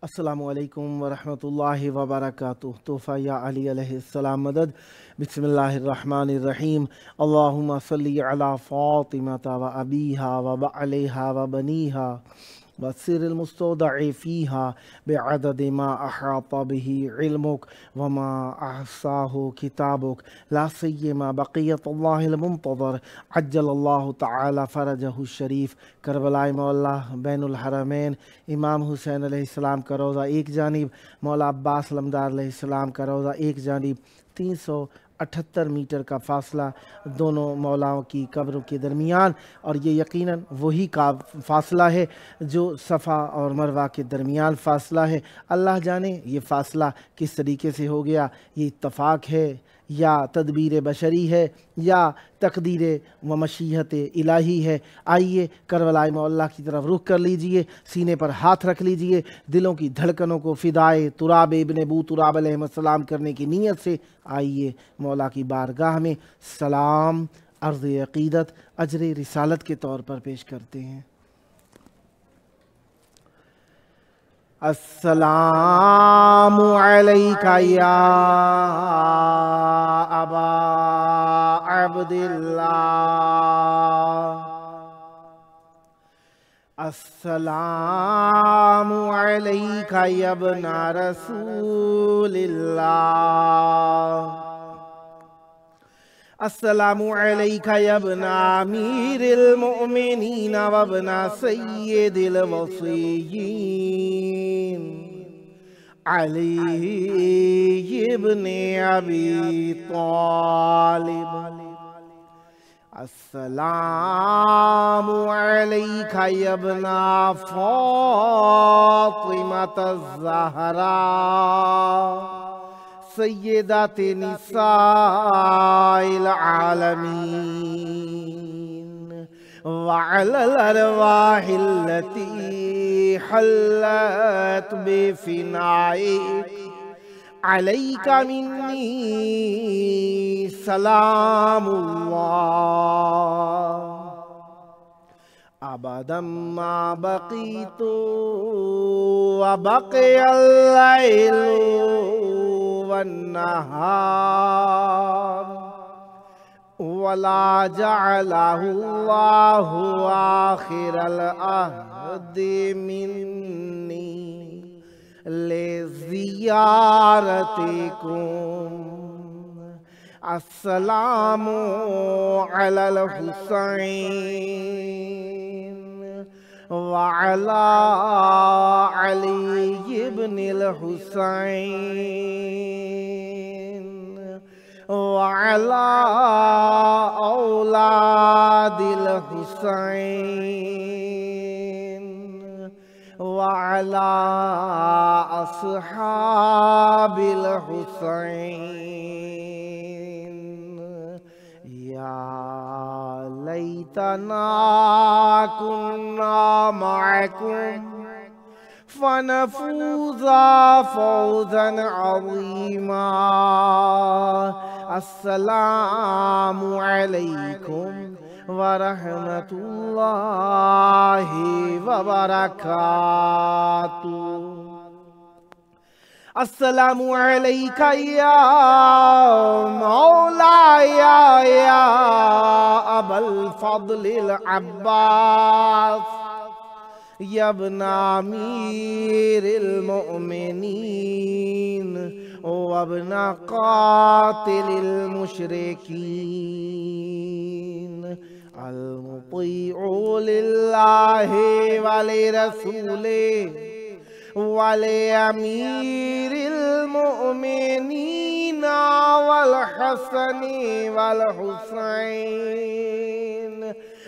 السلام علیکم ورحمۃ اللہ وبرکاتہ۔ تحفہ یا علی علیہ السلام مدد۔ بسم اللہ الرحمن الرحیم۔ اللہم صلی علی فاطمہ و ابیہا و بعلیہا و بنیہا والسر المستودع فیہا بعدد ما احاط به علمک وما احصاہ کتابک لا سیما بقیت اللہ المنتظر عجل اللہ تعالی فرجہ الشریف۔ کربلائے مولا بین الحرمین امام حسین علیہ السلام کا روضہ ایک جانب، مولا عباس علمدار علیہ السلام کا روضہ ایک جانب، 378 میٹر کا فاصلہ دونوں مولاؤں کی قبروں کے درمیان، اور یہ یقیناً وہی کا فاصلہ ہے جو صفا اور مروہ کے درمیان فاصلہ ہے۔ اللہ جانے یہ فاصلہ کس طریقے سے ہو گیا، یہ اتفاق ہے یا تدبیر بشری ہے یا تقدیر و مشیت الہی ہے۔ آئیے کربلائے مولا کی طرف رخ کر لیجئے، سینے پر ہاتھ رکھ لیجئے، دلوں کی دھڑکنوں کو فدائے تراب ابن ابو تراب علیہ السلام کرنے کی نیت سے آئیے مولا کی بارگاہ میں سلام عرض عقیدت اجر رسالت کے طور پر پیش کرتے ہیں۔ السلام علیکہ یا ابا عبداللہ، السلام علیکہ یا ابن رسول اللہ، السلام علیکہ یا ابن امیر المؤمنین و ابن سید الوصیین علی ابن ابی طالب، السلام علیکہ یا ابن فاطمة الزہراء سیدات نساء العالمین، وعلى الارواح التي حلت بفنائك علیک منی سلام اللہ، ابدا ما بقیت وبقی اللیل والنہار ولا جعلہ اللہ آخر العہد منی لزیارتکم، السلام علی الحسین وعلی علی ابن الحسین وعلی اولاد الحسین وعلى أصحاب الحسين، يا ليتنا كنا معكم فنفوز فوزا عظيما۔ السلام عليكم ورحمۃ اللہ وبرکاتہ۔ السلام علیکہ یا مولایا یا ابا الفضل العباس، یا ابن امیر المؤمنین وابن قاتل المشرکین، المطیع للہ ولرسولہ ولامیر المؤمنین والحسن والحسین،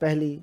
1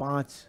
5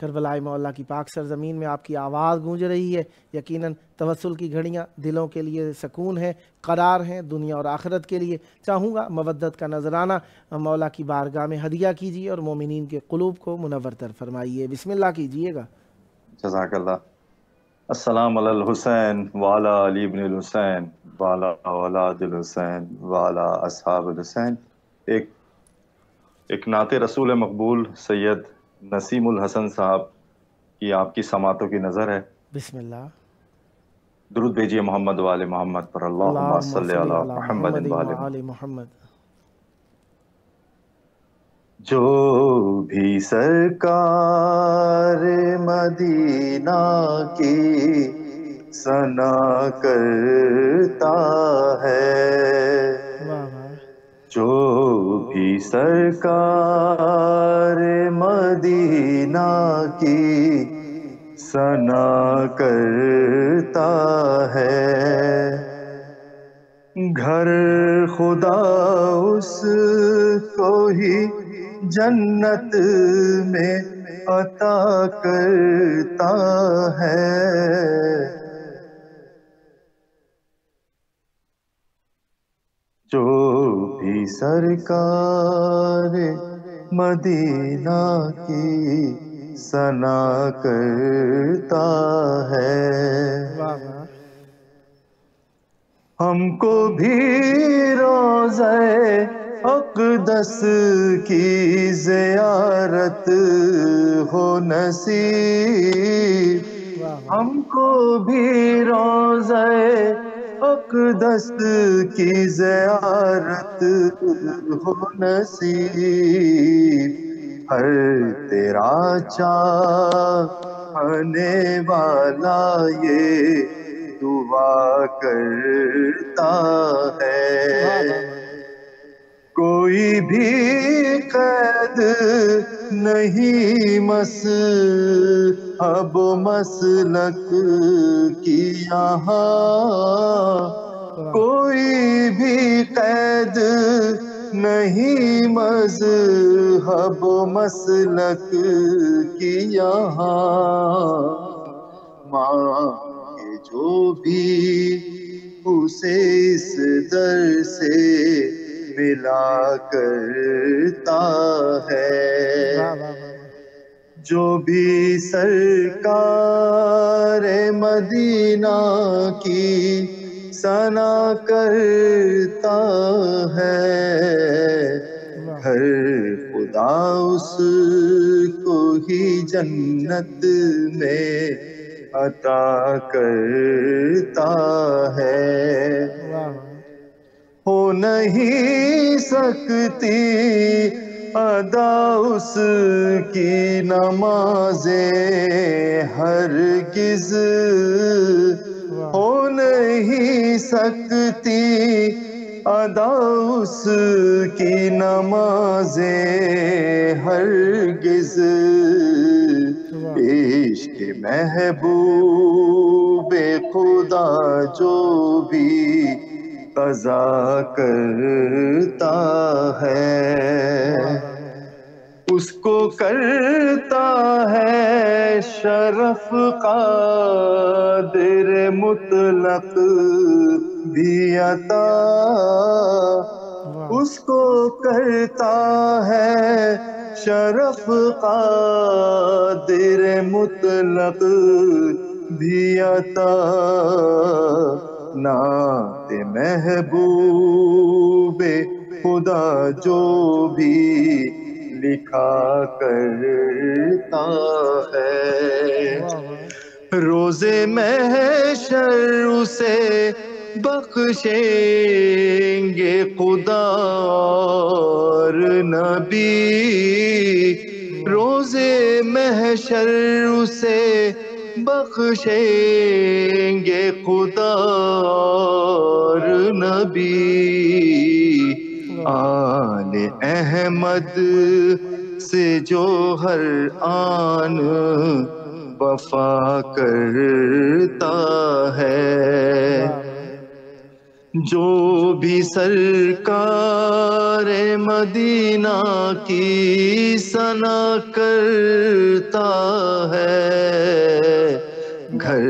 کربلائے مولا کی پاک سرزمین میں آپ کی آواز گونج رہی ہے، یقیناً توسل کی گھڑیاں دلوں کے لیے سکون ہے، قرار ہیں، دنیا اور آخرت کے لیے۔ چاہوں گا مودت کا نذرانہ مولا کی بارگاہ میں ہدیہ کیجیے اور مومنین کے قلوب کو منور تر فرمائیے۔ بسم اللہ کیجیے گا۔ جزاک اللہ۔ السلام علی الحسین وعلی علی ابن الحسین وعلی اولاد الحسین وعلی اصحاب الحسین۔ ایک نعت رسول مقبول سید نسیم الحسن صاحب کی آپ کی سماعتوں کی نظر ہے۔ بسم اللہ۔ درود بھیجیے محمد وآل محمد پر، اللہم صلی علی محمد وآل محمد۔ محمد۔ جو بھی سرکار مدینہ کی ثنا کرتا ہے، جو بھی سرکار مدینہ کی ثنا کرتا ہے، گھر خدا اس کو ہی جنت میں عطا کرتا ہے، جو بھی سرکار مدینہ کی ثنا کرتا ہے۔ ہم کو بھی روضہ اقدس کی زیارت ہو نصیب، ہم کو بھی روضہ اقدس کی زیارت ہو نصیب، ہر تیرا چاہنے والا یہ دعا کرتا ہے، کوئی بھی قید نہیں مذہب و مسلک کی یہاں، کوئی بھی قید نہیں مذہب و مسلک کی یہاں، مانگے جو بھی اسے اس در سے ملا کرتا ہے، جو بھی سرکار مدینہ کی ثنا کرتا ہے، گھر خدا اس کو ہی جنت میں عطا کرتا ہے، ہو نہیں سکتی ادا اس کی نمازیں ہرگز، ہو نہیں سکتی ادا اس کی نمازیں ہرگز، عشق محبوب خدا جو بھی قضا کرتا ہے، اس کو کرتا ہے شرف قادر مطلق بھی عطا، اس کو کرتا ہے شرف قادر مطلق بھی عطا، نعت محبوب خدا جو بھی لکھا کرتا ہے، روزے محشر اسے بخشیں گے خدا اور نبی، روزے محشر اسے بخشیں گے خدا اور نبی، آل احمد سے جو ہر آن وفا کرتا ہے، جو بھی سرکار مدینہ کی ثنا کرتا ہے، گھر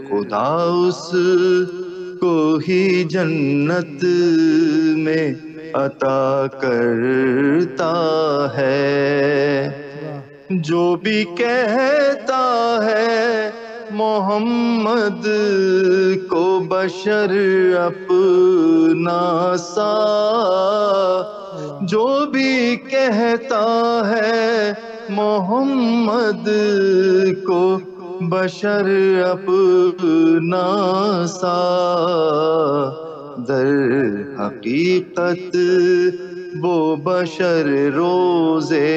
خدا اس کو ہی جنت میں عطا کرتا ہے۔ جو بھی کہتا ہے محمد کو بشر اپنا سا، جو بھی کہتا ہے محمد کو بشر اپنا سا، در حقیقت وہ بشر روزے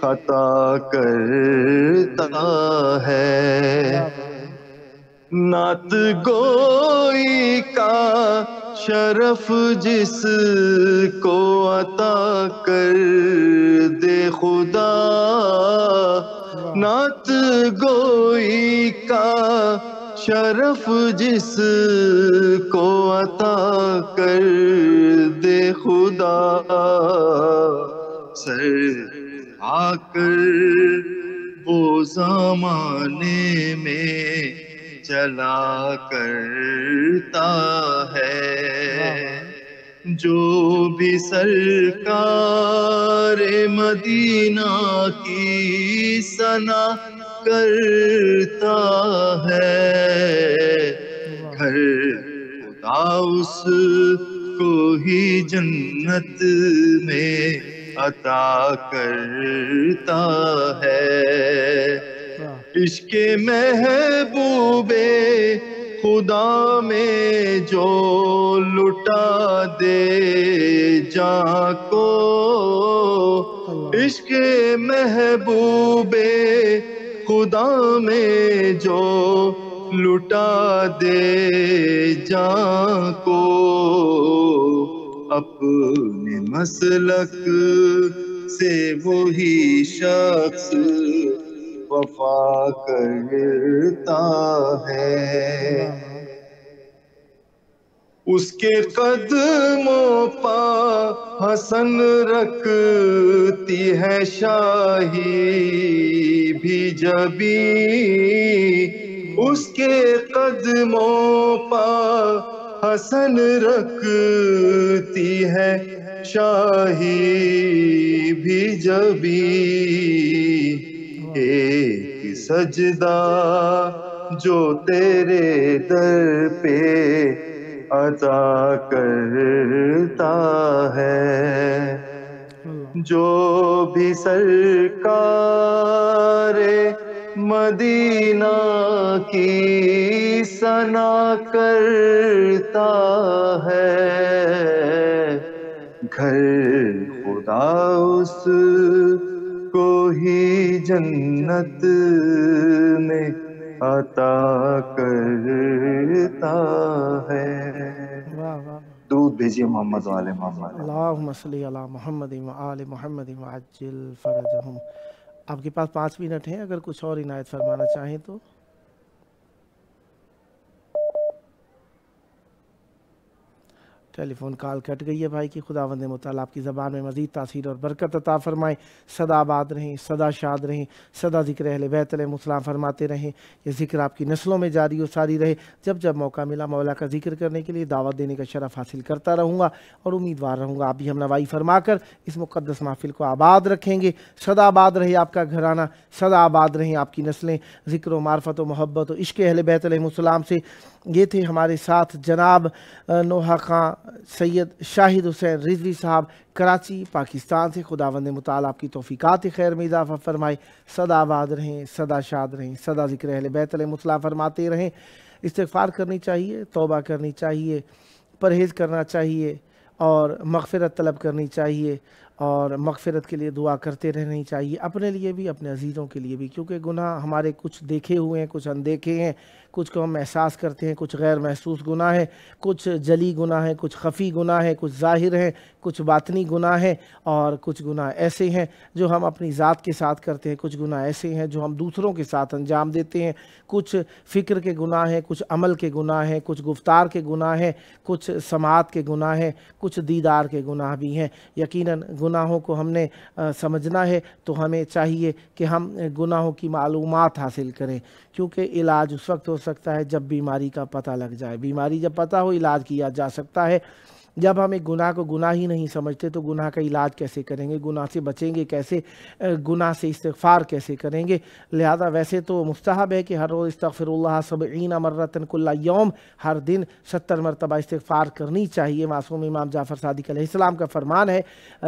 خطا کرتا ہے۔ نعت گوئی کا شرف جس کو عطا کر دے خدا، نعت گوئی کا شرف جس کو عطا کر دے خدا، سر آ کر وہ زمانے میں چلا کرتا ہے۔ جو بھی سرکار مدینہ کی ثنا کرتا ہے، گھر خدا اس کو ہی جنت میں عطا کرتا ہے۔ عشق محبوب خدا میں جو لٹا دے جاں کو، عشق محبوب خدا میں جو لٹا دے جاں کو، اپنے مسلک سے وہی شخص وفا کرتا ہے۔ اس کے قدموں پا حسن رکھتی ہے شاہی بھی جبھی، اس کے قدموں پا حسن رکھتی ہے شاہی بھی جبھی، ایک سجدہ جو تیرے در پہ عطا کرتا ہے۔ جو بھی سرکار مدینہ کی ثنا کرتا ہے، گھر خدا اس کو ہی جنت میں عطا کرتا ہے۔ درود بھیجیے محمد والے محمد۔ اللہم صلی علی محمد و آل محمد وعجل فرجہم۔ آپ کے پاس 5 منٹ ہیں، اگر کچھ اور عنایت فرمانا چاہیں تو۔ ٹیلی فون کال کٹ گئی ہے بھائی کی۔ خداوند متعال آپ کی زبان میں مزید تاثیر اور برکت عطا فرمائیں، سدا آباد رہیں، سدا شاد رہیں، سدا ذکر اہل بیت علیہ السلام فرماتے رہیں۔ یہ ذکر آپ کی نسلوں میں جاری و ساری رہے۔ جب جب موقع ملا مولا کا ذکر کرنے کے لیے دعوت دینے کا شرف حاصل کرتا رہوں گا، اور امیدوار رہوں گا آپ بھی ہم نوائی فرما کر اس مقدس محفل کو آباد رکھیں گے۔ سدا آباد رہے آپ کا گھرانہ، سدا آباد رہیں آپ کی نسلیں، ذکر و معرفت و محبت و عشق اہل بیت علیہ السلام سے۔ یہ تھے ہمارے ساتھ جناب نوحہ خان سید شاہد حسین رضوی صاحب کراچی پاکستان سے۔ خداوند متعال آپ کی توفیقات خیر میں اضافہ فرمائے۔ سدا آباد رہیں، سدا شاد رہیں، سدا ذکر اہل بیت علیہ السلام فرماتے رہیں۔ استغفار کرنی چاہیے، توبہ کرنی چاہیے، پرہیز کرنا چاہیے اور مغفرت طلب کرنی چاہیے، اور مغفرت کے لیے دعا کرتے رہنی چاہیے، اپنے لیے بھی اپنے عزیزوں کے لیے بھی، کیونکہ گناہ ہمارے کچھ دیکھے ہوئے ہیں، کچھ اندیکھے ہیں، کچھ کو ہم احساس کرتے ہیں، کچھ غیر محسوس گناہ ہیں، کچھ جلی گناہ ہیں، کچھ خفی گناہ ہیں، کچھ ظاہر ہیں، کچھ باطنی گناہ ہیں، اور کچھ گناہ ایسے ہیں جو ہم اپنی ذات کے ساتھ کرتے ہیں، کچھ گناہ ایسے ہیں جو ہم دوسروں کے ساتھ انجام دیتے ہیں، کچھ فکر کے گناہ ہیں، کچھ عمل کے گناہ ہیں، کچھ گفتار کے گناہ ہیں، کچھ سماعت کے گناہ ہیں، کچھ دیدار کے گناہ بھی ہیں۔ یقیناً گناہوں کو ہم نے سمجھنا ہے تو ہمیں چاہیے کہ ہم گناہوں کی معلومات حاصل کریں، کیونکہ علاج اس وقت ہو سکتا ہے جب بیماری کا پتہ لگ جائے۔ بیماری جب پتہ ہو علاج کیا جا سکتا ہے۔ جب ہم ایک گناہ کو گناہ ہی نہیں سمجھتے تو گناہ کا علاج کیسے کریں گے، گناہ سے بچیں گے کیسے، گناہ سے استغفار کیسے کریں گے؟ لہذا ویسے تو مستحب ہے کہ ہر روز استغفر اللہ 70 مرتن کل یوم، ہر دن 70 مرتبہ استغفار کرنی چاہیے، معصوم امام جعفر صادق علیہ السلام کا فرمان ہے۔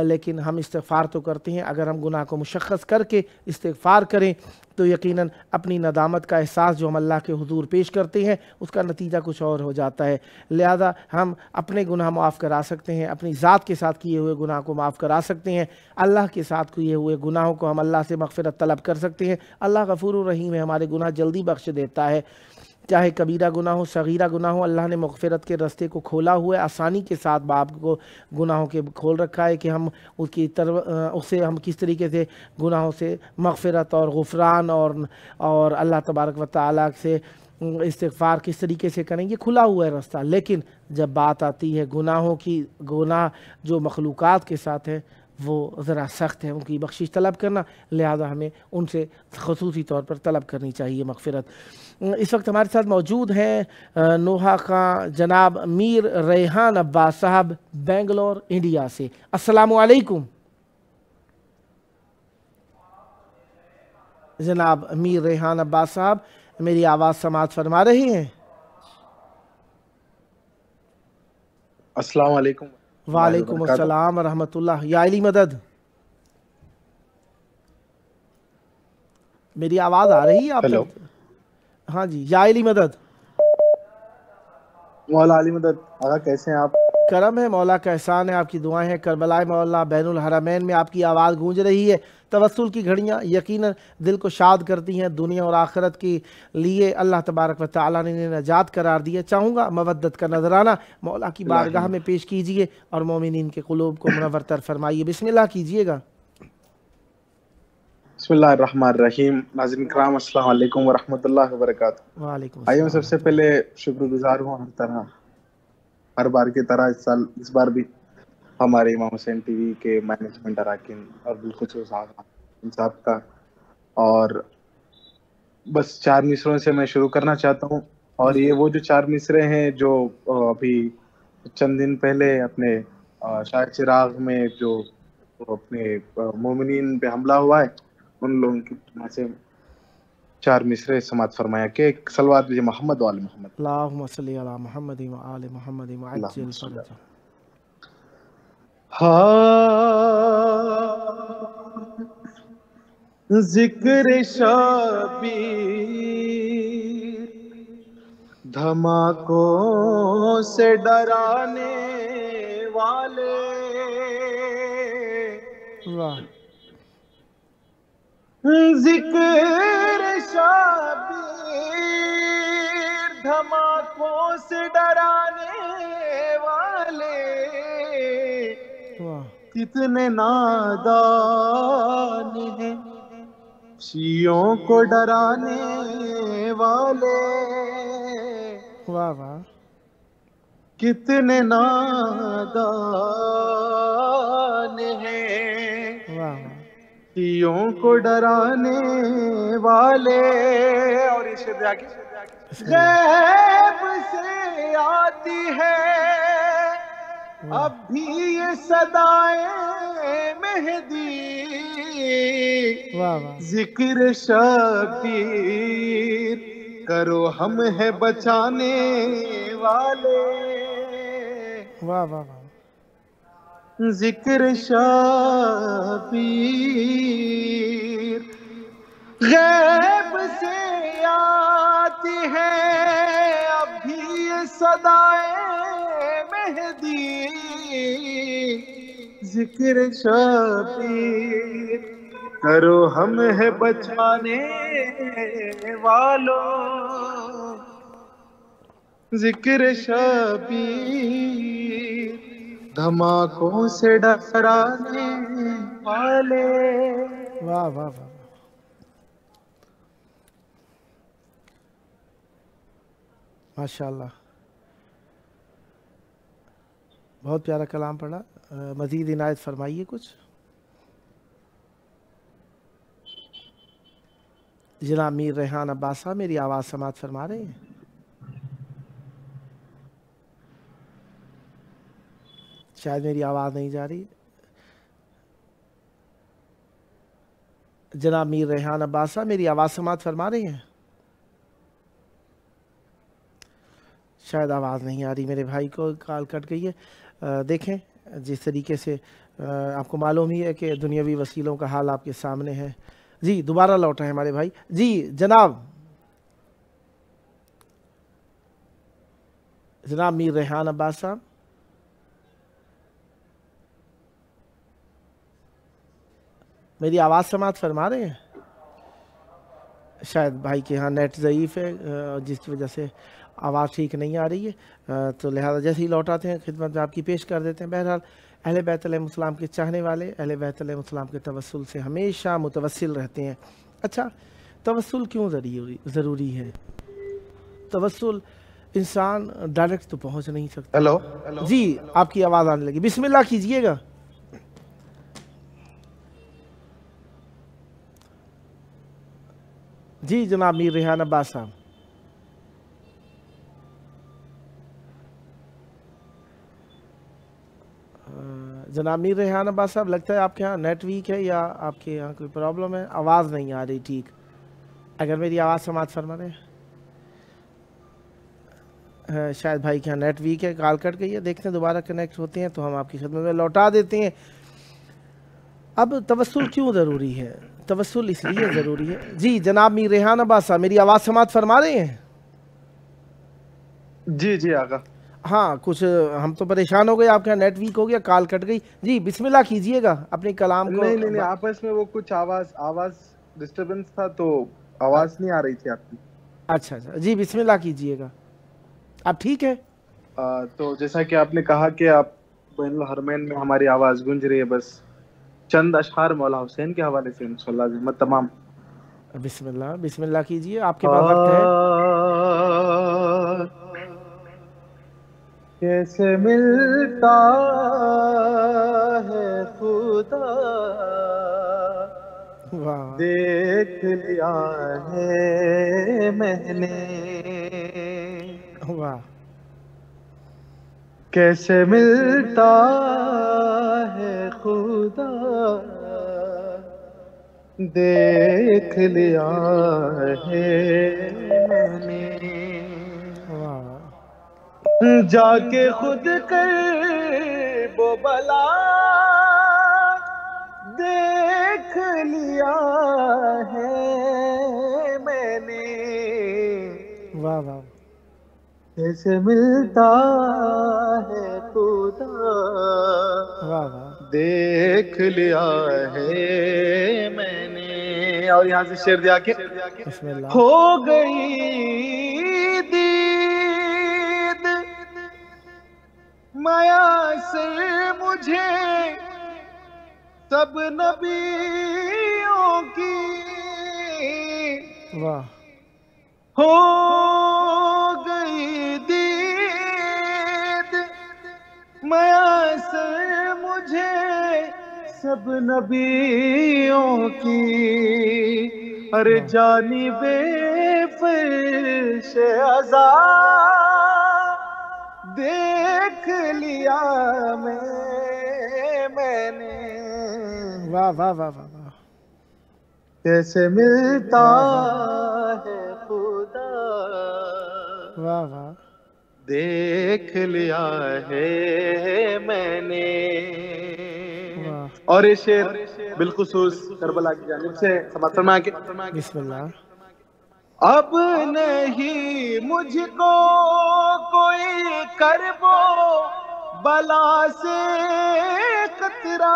لیکن ہم استغفار تو کرتے ہیں، اگر ہم گناہ کو مشخص کر کے استغفار کریں تو یقیناً اپنی ندامت کا احساس جو ہم اللہ کے حضور پیش کرتے ہیں اس کا نتیجہ کچھ اور ہو جاتا ہے۔ لہذا ہم اپنے گناہ معاف کرا سکتے ہیں، اپنی ذات کے ساتھ کیے ہوئے گناہ کو معاف کرا سکتے ہیں، اللہ کے ساتھ کیے ہوئے گناہوں کو ہم اللہ سے مغفرت طلب کر سکتے ہیں۔ اللہ غفور الرحیم ہے، ہمارے گناہ جلدی بخش دیتا ہے، چاہے کبیرہ گناہ ہو صغیرہ گناہ ہو۔ اللہ نے مغفرت کے راستے کو کھولا ہوا ہے، آسانی کے ساتھ باپ کو گناہوں کے کھول رکھا ہے کہ ہم اس سے ہم کس طریقے سے گناہوں سے مغفرت اور غفران اور اللہ تبارک و تعالیٰ سے استغفار کس طریقے سے کریں گے، کھلا ہوا ہے راستہ۔ لیکن جب بات آتی ہے گناہوں کی، گناہ جو مخلوقات کے ساتھ ہے وہ ذرا سخت ہے، ان کی بخشش طلب کرنا، لہذا ہمیں ان سے خصوصی طور پر طلب کرنی چاہیے مغفرت۔ اس وقت ہمارے ساتھ موجود ہیں نوحہ کا جناب میر ریحان عباس صاحب بنگلور انڈیا سے۔ السلام علیکم جناب میر ریحان عباس صاحب، میری آواز سماعت فرما رہی ہیں؟ السلام علیکم۔ وعلیکم السلام ورحمۃ اللہ۔ یا علی مدد، میری آواز آ رہی ہے آپ تک؟ ہاں جی، یا علی مدد۔ مولا علی مدد آقا، کیسے ہیں آپ؟ کرم ہے، مولا کا احسان ہے، آپ کی دعائیں ہیں۔ کربلائے مولا بین الحرمین میں آپ کی آواز گونج رہی ہے۔ توسل کی گھڑیاں یقیناً دل کو شاد کرتی ہیں، دنیا اور آخرت کے لیے اللہ تبارک و تعالیٰ نے انہیں نجات قرار دیا۔ چاہوں گا مودت کا نذرانہ مولا کی بارگاہ میں پیش کیجئے اور مومنین کے قلوب کو منور تر فرمائیے۔ بسم اللہ کیجئے گا۔ بسم اللہ الرحمن الرحیم۔ ناظرین کرام، السلام علیکم ورحمۃ اللہ وبرکاتہ۔ وعلیکم آئیے میں السلام۔ سب سے پہلے شکر گزار ہوں ہر بار کی طرح اس بار بھی ہمارے امام حسین ٹی وی کے مینجمنٹ اراکین اور بالخصوص صاحب کا، اور بس 4 مصروں سے میں شروع کرنا چاہتا ہوں، اور یہ وہ جو 4 مصرے ہیں جو ابھی چند دن پہلے اپنے شاہ چراغ میں جو اپنے مومنین پہ حملہ ہوا ہے ان لوگوں کی طرح سے 4 مصرے سماعت فرمایا کہ صلوات بجے محمد و آل محمد۔ اللہم صلی علی محمد و آل محمد وعجل فرجہ۔ ذکر شبیر دھماکوں سے ڈرانے والے، واہ، ذکر شبیر دھماکوں سے ڈرانے والے، واہ، کتنے نادان ہیں شیعوں کو ڈرانے والے، واہ واہ، کتنے نادان ہیں واہ واہ، شیعوں کو ڈرانے والے۔ اور اس کے آگے غیب سے آتی ہے اب بھی یہ صدائے مہدی، واہ واہ، ذکر شبیر کرو ہم ہے بچانے والے، واہ واہ واہ، ذکر شبیر غیب سے آتی ہے اب بھی یہ صدائے مہدی، ذکر شبیر کرو ہم ہے بچانے والوں، ذکر شبیر دھماکوں سے ڈرانے والے۔ واہ واہ واہ، ماشاء اللہ، بہت پیارا کلام پڑھا۔ مزید عنایت فرمائیے کچھ۔ جناب میر ریحان عباس صاحب میری آواز سماعت فرما رہے ہیں؟ شاید میری آواز نہیں جا رہی۔ جناب میر ریحان عباس صاحب میری آواز سماعت فرما رہے ہیں؟ شاید آواز نہیں آ رہی میرے بھائی کو، کال کٹ گئی ہے۔ دیکھیں جس طریقے سے آپ کو معلوم ہی ہے کہ دنیاوی وسیلوں کا حال آپ کے سامنے ہے۔ جی دوبارہ لوٹا ہے ہمارے بھائی۔ جی جناب میر ریحان عباس صاحب، میری آواز سماعت فرما رہے ہیں؟ شاید بھائی کے ہاں نیٹ ضعیف ہے جس کی وجہ سے آواز ٹھیک نہیں آ رہی ہے، تو لہذا جیسے ہی لوٹاتے ہیں خدمت میں آپ کی پیش کر دیتے ہیں۔ بہرحال اہل بیت علیہ السلام کے چاہنے والے اہل بیت علیہ السلام کے توسل سے ہمیشہ متوسل رہتے ہیں۔ اچھا، توسل کیوں ضروری ہے؟ توسل انسان ڈائریکٹ تو پہنچ نہیں سکتا۔ ہیلو جی آپ کی آواز آنے لگی، بسم اللہ کیجئے گا۔ جی جناب میر ریحان عباس صاحب، جناب میر ریحان عباس صاحب لگتا ہے آپ کے ہاں نیٹ ویک ہے یا آپ کے یہاں کوئی پرابلم ہے، آواز نہیں آ رہی ٹھیک۔ اگر میری آواز سماعت فرما رہے ہیں، شاید بھائی کے یہاں نیٹ ویک ہے، کال کٹ گئی ہے، دیکھتے ہیں دوبارہ کنیکٹ ہوتے ہیں تو ہم آپ کی خدمت میں لوٹا دیتے ہیں۔ اب توسل کیوں ضروری ہے؟ توسل اس لیے ضروری ہے۔ جی جناب میر ریحان عباس صاحب میری آواز سماعت فرما رہے ہیں؟ جی جی آقا۔ ہاں کچھ ہم تو پریشان ہو گئے، آپ کے یہاں نیٹ ویک ہو گیا، کال کٹ گئی۔ جی بسم اللہ کیجئے گا اپنے کلام کو۔ نہیں آپس میں وہ کچھ آواز ڈسٹربنس تھا تو آواز نہیں آ رہی تھی آپ کی۔ اچھا جی بسم اللہ کیجئے گا، اب ٹھیک ہے؟ تو جیسا کہ آپ نے کہا کہ آپ بین الحرمین میں ہماری آواز گونج رہی ہے، بس چند اشعار مولا حسین کے حوالے سے انشاءاللہ عظمت تمام۔ بسم اللہ کیجئے، آپ کے پاس وقت ہے۔ کیسے ملتا ہے خدا واہ دیکھ لیا ہے میں نے، واہ، کیسے ملتا ہے خدا دیکھ لیا ہے میں نے، جا کے خود کرب و بلا دیکھ لیا ہے میں نے، واہ واہ، کیسے ملتا ہے خدا واہ واہ، دیکھ لیا ہے میں نے۔ اور یہاں سے شعر دیا کہ بسم اللہ۔ ہو گئی دید میسر مجھے سب نبیوں کی، واہ، ہو گئی دید میسر مجھے سب نبیوں کی، ارے جانب فرش عزا دیکھ لیا میں نے، واہ واہ واہ واہ واہ، کیسے ملتا ہے خدا واہ واہ، دیکھ لیا ہے میں نے۔ واہ، اور یہ شعر بالخصوص کربلا کی جانب سے سماعت فرمائیں کہ بسم اللہ۔ اب نہیں مجھ کو کوئی کرب و بلا سے خطرہ،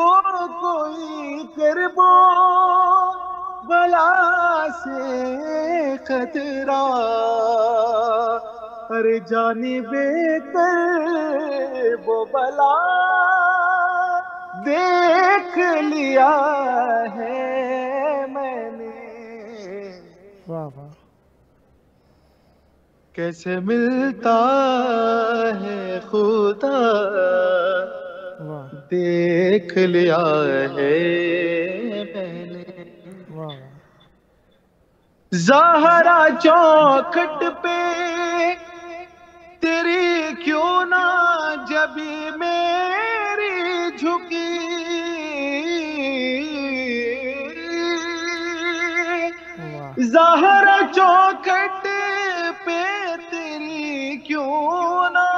کو کوئی کربو بلا سے خطرہ، ہر جانب کرب و بلا دیکھ لیا ہے میں نے۔ واہ واہ، کیسے ملتا ہے خدا واہ دیکھ لیا ہے میں نے۔ واہ واہ، زہرا چوکھٹ پہ تیری کیوں نہ جبی میری جھکی، واہ زہرا چوکھٹ پہ تیری کیوں نہ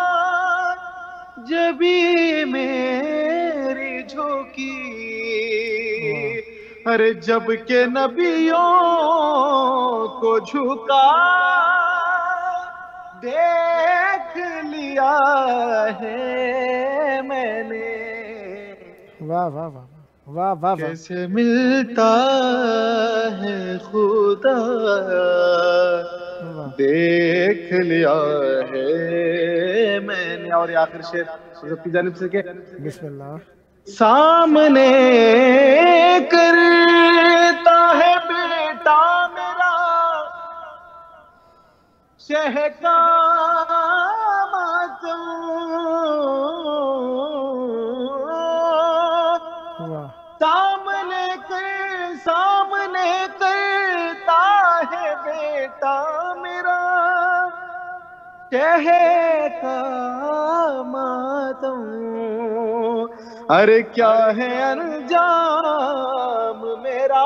جبی میری جھکی، ارے جب کہ نبیوں کو جھکا دیکھ لیا ہے میں نے۔ واہ واہ واہ واہ واہ واہ، کیسے ملتا ہے خدا دیکھ لیا ہے میں نے۔ اور یہ آخر شعر حضرت کی جانب سے کہ بسم اللہ، سامنے کرتا ہے بیٹا میرا شہ کا ماتم، واہ سامنے کرتا ہے بیٹا میرا شہ کا ماتم، ارے کیا ہے انجام میرا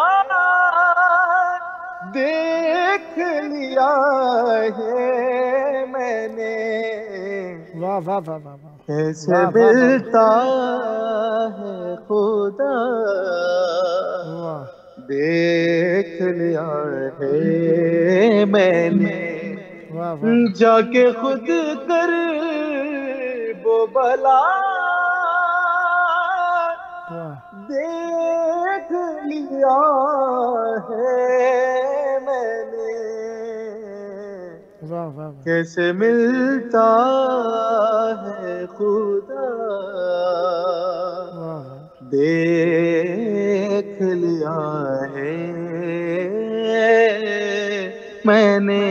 دیکھ لیا ہے میں نے۔ واہ واہ واہ واہ واہ، کیسے ملتا ہے خدا واہ دیکھ لیا ہے میں نے، واہ واہ، جا کے خود کر وہ بلا واہ دیکھ لیا ہے میں نے۔ واہ واہ، کیسے ملتا ہے خدا واہ دیکھ لیا ہے میں نے۔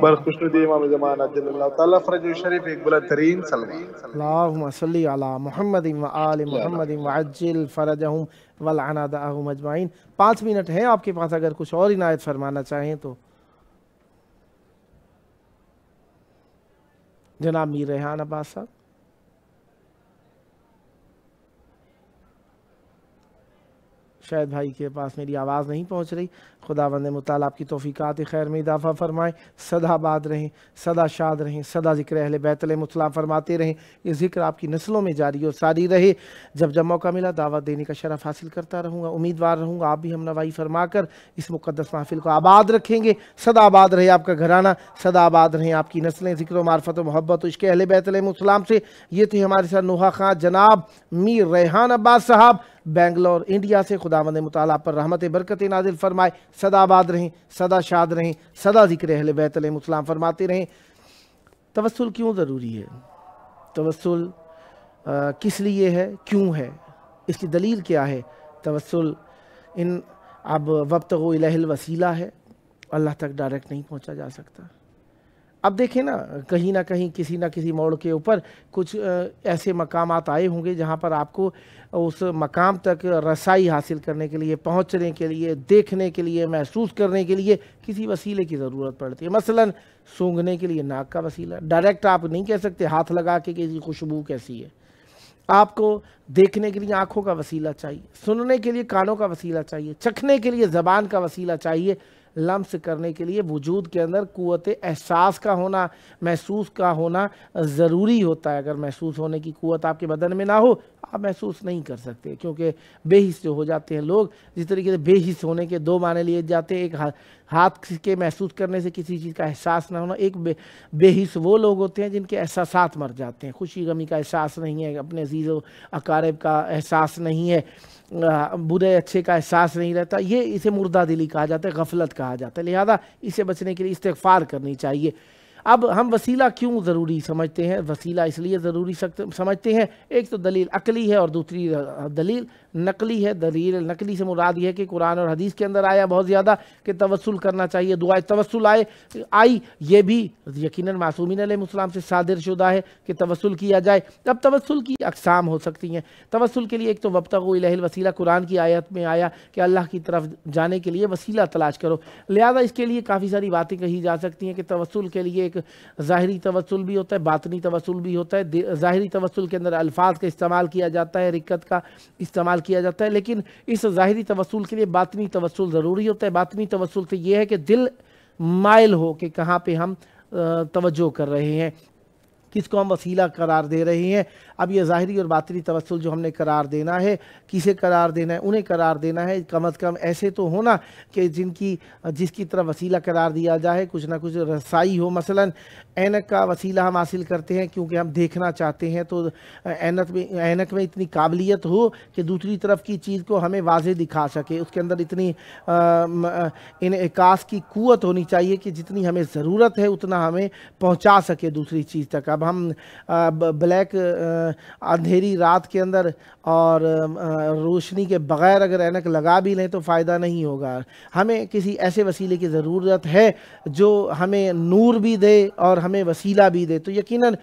برخوشنودی امام زمان عجل اللہ تعالیٰ فرج شریف ایک بلند ترین سلوات۔ اللہم صلی علی محمد و آل محمد وعجل فرجہم والعنادہم اجمعین۔ 5 منٹ ہیں آپ کے پاس، اگر کچھ اور عنایت فرمانا چاہیں تو جناب میر ریحان عباس صاحب۔ شاید بھائی کے پاس میری آواز نہیں پہنچ رہی۔ خداوند متعال آپ کی توفیقات خیر میں اضافہ فرمائیں، سدا آباد رہیں، سدا شاد رہیں، سدا ذکر اہل بیت علیہ السلام فرماتے رہیں، یہ ذکر آپ کی نسلوں میں جاری و ساری رہے۔ جب موقع ملا دعوت دینے کا شرف حاصل کرتا رہوں گا، امیدوار رہوں گا آپ بھی ہم نوائی فرما کر اس مقدس محفل کو آباد رکھیں گے۔ سدا آباد رہے آپ کا گھرانہ، سدا آباد رہیں آپ کی نسلیں، ذکر و معرفت و محبت و عشق اہل بیت علیہ السلام سے۔ یہ تھے ہمارے ساتھ نوحہ خان جناب میر ریحان عباس صاحب بنگلور انڈیا سے۔ خداوند متعال آپ پر رحمت برکت نازل فرمائے، سدا آباد رہیں، سدا شاد رہیں، سدا ذکر اہل بیت علیہ السلام فرماتے رہیں۔ توسل کیوں ضروری ہے؟ توسل کس لیے ہے، کیوں ہے، اس کی دلیل کیا ہے؟ توسل اب وابتغوا الیہ الوسیلہ ہے، اللہ تک ڈائریکٹ نہیں پہنچا جا سکتا۔ اب دیکھیں نا، کہیں نہ کہیں کسی نہ کسی موڑ کے اوپر کچھ ایسے مقامات آئے ہوں گے جہاں پر آپ کو اس مقام تک رسائی حاصل کرنے کے لیے، پہنچنے کے لیے، دیکھنے کے لیے، محسوس کرنے کے لیے کسی وسیلے کی ضرورت پڑتی ہے۔ مثلاً سونگھنے کے لیے ناک کا وسیلہ، ڈائریکٹ آپ نہیں کہہ سکتے ہاتھ لگا کے کسی خوشبو کیسی ہے۔ آپ کو دیکھنے کے لیے آنکھوں کا وسیلہ چاہیے، سننے کے لیے کانوں کا وسیلہ چاہیے، چکھنے کے لیے زبان کا وسیلہ چاہیے، لمس کرنے کے لیے وجود کے اندر قوت احساس کا ہونا، محسوس کا ہونا ضروری ہوتا ہے۔ اگر محسوس ہونے کی قوت آپ کے بدن میں نہ ہو، آپ محسوس نہیں کر سکتے، کیونکہ بے حس جو ہو جاتے ہیں لوگ، جس طریقے سے بے حس ہونے کے دو معنی لیے جاتے ہیں، ایک ہاتھ کے محسوس کرنے سے کسی چیز کا احساس نہ ہونا، ایک بے حس وہ لوگ ہوتے ہیں جن کے احساسات مر جاتے ہیں، خوشی غمی کا احساس نہیں ہے، اپنے عزیز و اقارب کا احساس نہیں ہے، برے اچھے کا احساس نہیں رہتا، یہ اسے مردہ دلی کہا جاتا ہے، غفلت کہا جاتا ہے، لہذا اسے بچنے کے لیے استغفار کرنی چاہیے۔ اب ہم وسیلہ کیوں ضروری سمجھتے ہیں؟ وسیلہ اس لیے ضروری سمجھتے ہیں، ایک تو دلیل عقلی ہے اور دوسری دلیل نقلی ہے۔ دلیل نقلی سے مراد یہ ہے کہ قرآن اور حدیث کے اندر آیا بہت زیادہ کہ توسل کرنا چاہیے، دعائے توسل آئی، یہ بھی یقیناً معصومین علیہ السلام سے صادر شدہ ہے کہ توسل کیا جائے۔ اب توسل کی اقسام ہو سکتی ہیں۔ توسل کے لیے ایک تو وابتغوا الیہ الوسیلہ قرآن کی آیت میں آیا کہ اللہ کی طرف جانے کے لیے وسیلہ تلاش کرو، لہذا اس کے لیے کافی ساری باتیں کہی جا سکتی ہیں کہ توسل کے لیے ایک ظاہری توسل بھی ہوتا ہے، باطنی توسل بھی ہوتا ہے۔ ظاہری توسل کے اندر الفاظ کا استعمال کیا جاتا ہے، رکت کا استعمال کیا جاتا ہے، لیکن اس ظاہری توسل کے لیے باطنی توسل ضروری ہوتا ہے۔ باطنی توسل سے یہ ہے کہ دل مائل ہو کہ کہاں پہ ہم توجہ کر رہے ہیں، کس کو ہم وسیلہ قرار دے رہے ہیں۔ اب یہ ظاہری اور باطنی توسل جو ہم نے قرار دینا ہے، کسے قرار دینا ہے؟ انہیں قرار دینا ہے کم از کم ایسے تو ہونا کہ جس کی طرف وسیلہ قرار دیا جائے کچھ نہ کچھ رسائی ہو۔ مثلا اینک کا وسیلہ ہم حاصل کرتے ہیں کیونکہ ہم دیکھنا چاہتے ہیں، تو اینک میں اتنی قابلیت ہو کہ دوسری طرف کی چیز کو ہمیں واضح دکھا سکے، اس کے اندر اتنی انعکاس کی قوت ہونی چاہیے کہ جتنی ہمیں ضرورت ہے اتنا ہمیں پہنچا سکے دوسری چیز تک۔ اب ہم بلیک اندھیری رات کے اندر اور روشنی کے بغیر اگر اینک لگا بھی لیں تو فائدہ نہیں ہوگا، ہمیں کسی ایسے وسیلے کی ضرورت ہے جو ہمیں نور بھی دے اور ہمیں وسیلہ بھی دے۔ تو یقیناً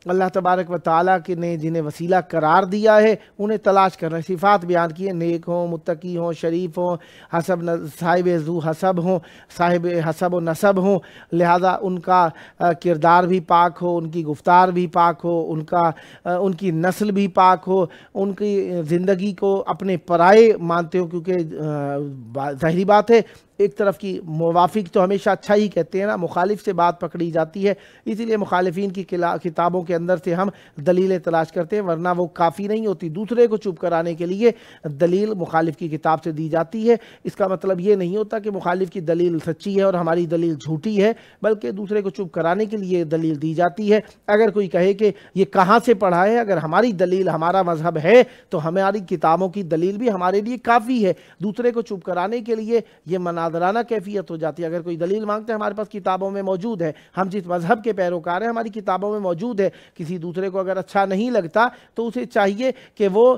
اللہ تبارک و تعالیٰ کے نے جنہیں وسیلہ قرار دیا ہے انہیں تلاش کرنا، صفات بیان کی ہے، نیک ہوں، متقی ہوں، شریف ہوں، صاحب ذو حسب ہوں، صاحب حسب و نسب ہوں، لہذا ان کا کردار بھی پاک ہو، ان کی گفتار بھی پاک ہو، ان کی نسل بھی پاک ہو، ان کی زندگی کو اپنے پرائے مانتے ہو، کیونکہ ظاہری بات ہے ایک طرف کی موافق تو ہمیشہ اچھا ہی کہتے ہیں نا، مخالف سے بات پکڑی جاتی ہے، اسی لیے مخالفین کی کتابوں کے اندر سے ہم دلیلیں تلاش کرتے ہیں، ورنہ وہ کافی نہیں ہوتی۔ دوسرے کو چپ کرانے کے لیے دلیل مخالف کی کتاب سے دی جاتی ہے، اس کا مطلب یہ نہیں ہوتا کہ مخالف کی دلیل سچی ہے اور ہماری دلیل جھوٹی ہے، بلکہ دوسرے کو چپ کرانے کے لیے دلیل دی جاتی ہے۔ اگر کوئی کہے کہ یہ کہاں سے پڑھا ہے، اگر ہماری دلیل ہمارا مذہب ہے تو ہماری کتابوں کی دلیل بھی ہمارے لیے کافی ہے، دوسرے کو چپ کرانے کے لیے یہ مناظرانہ کیفیت ہو جاتی ہے۔ اگر کوئی دلیل مانگتے ہیں ہمارے پاس کتابوں میں موجود ہے، ہم جس مذہب کے پیروکار ہیں ہماری کتابوں میں موجود ہے، کسی دوسرے کو اگر اچھا نہیں لگتا تو اسے چاہیے کہ وہ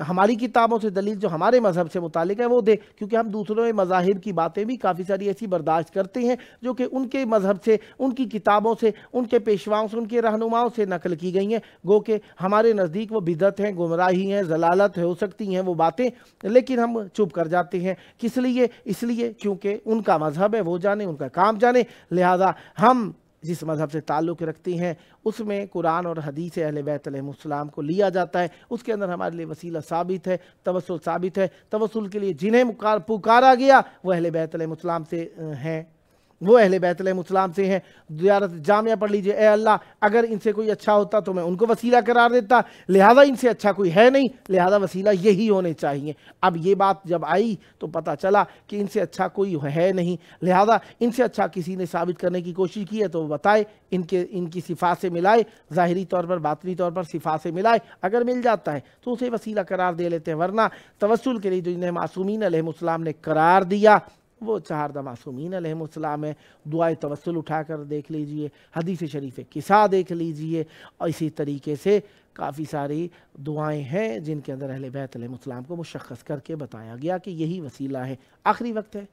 ہماری کتابوں سے دلیل جو ہمارے مذہب سے متعلق ہے وہ دے، کیونکہ ہم دوسروں مذاہب کی باتیں بھی کافی ساری ایسی برداشت کرتے ہیں جو کہ ان کے مذہب سے، ان کی کتابوں سے، ان کے پیشواؤں سے، ان کے رہنماؤں سے نقل کی گئی ہیں، گو کہ ہمارے نزدیک وہ بدعت ہیں، گمراہی ہیں، ضلالت ہو سکتی ہیں وہ باتیں، لیکن ہم چپ کر جاتے ہیں۔ کس لیے؟ اس لیے کیونکہ ان کا مذہب ہے، وہ جانے، ان کا کام جانے، لہذا ہم جس مذہب سے تعلق رکھتے ہیں اس میں قرآن اور حدیث اہل بیت علیہ السلام کو لیا جاتا ہے، اس کے اندر ہمارے لیے وسیلہ ثابت ہے، توسل ثابت ہے۔ توسل کے لیے جنہیں پکارا گیا وہ اہل بیت علیہ السلام سے ہیں، وہ اہل بیت علیہ السلام سے ہیں۔ زیارت جامعہ پڑھ لیجئے، اے اللہ اگر ان سے کوئی اچھا ہوتا تو میں ان کو وسیلہ قرار دیتا، لہذا ان سے اچھا کوئی ہے نہیں، لہذا وسیلہ یہی ہونے چاہیے۔ اب یہ بات جب آئی تو پتہ چلا کہ ان سے اچھا کوئی ہے نہیں، لہذا ان سے اچھا کسی نے ثابت کرنے کی کوشش کی ہے تو وہ بتائے، ان کی صفات سے ملائے، ظاہری طور پر باطنی طور پر صفات سے ملائے، اگر مل جاتا ہے تو اسے وسیلہ قرار دے لیتے ہیں، ورنہ توسل کے لیے جو انہیں معصومین علیہ السلام نے قرار دیا وہ 4 معصومین علیہ السلام ہے۔ دعائے توسل اٹھا کر دیکھ لیجئے، حدیث شریف قصہ دیکھ لیجئے، اور اسی طریقے سے کافی ساری دعائیں ہیں جن کے اندر اہل بیت علیہ السلام کو مشخص کر کے بتایا گیا کہ یہی وسیلہ ہے۔ آخری وقت ہے،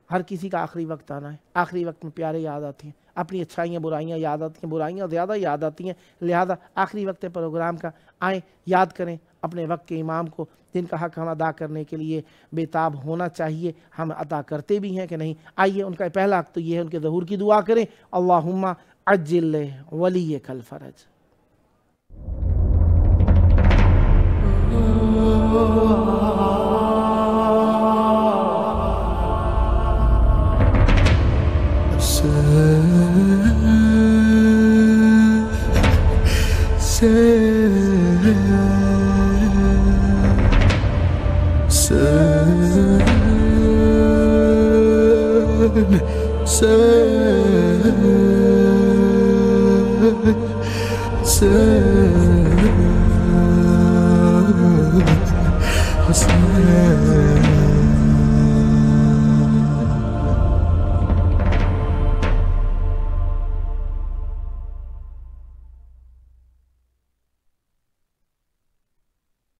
ہر کسی کا آخری وقت آنا ہے، آخری وقت میں پیارے یاد آتے ہیں، اپنی اچھائیاں برائیاں یاد آتی ہیں، برائیاں زیادہ یاد آتی ہیں، لہذا آخری وقت پروگرام کا آئیں، یاد کریں اپنے وقت کے امام کو جن کا حق ہم ادا کرنے کے لیے بے تاب ہونا چاہیے، ہم ادا کرتے بھی ہیں کہ نہیں۔ آئیے ان کا پہلا حق تو یہ ہے ان کے ظہور کی دعا کریں، اللہم عجل ولیک الفرج۔ say حسين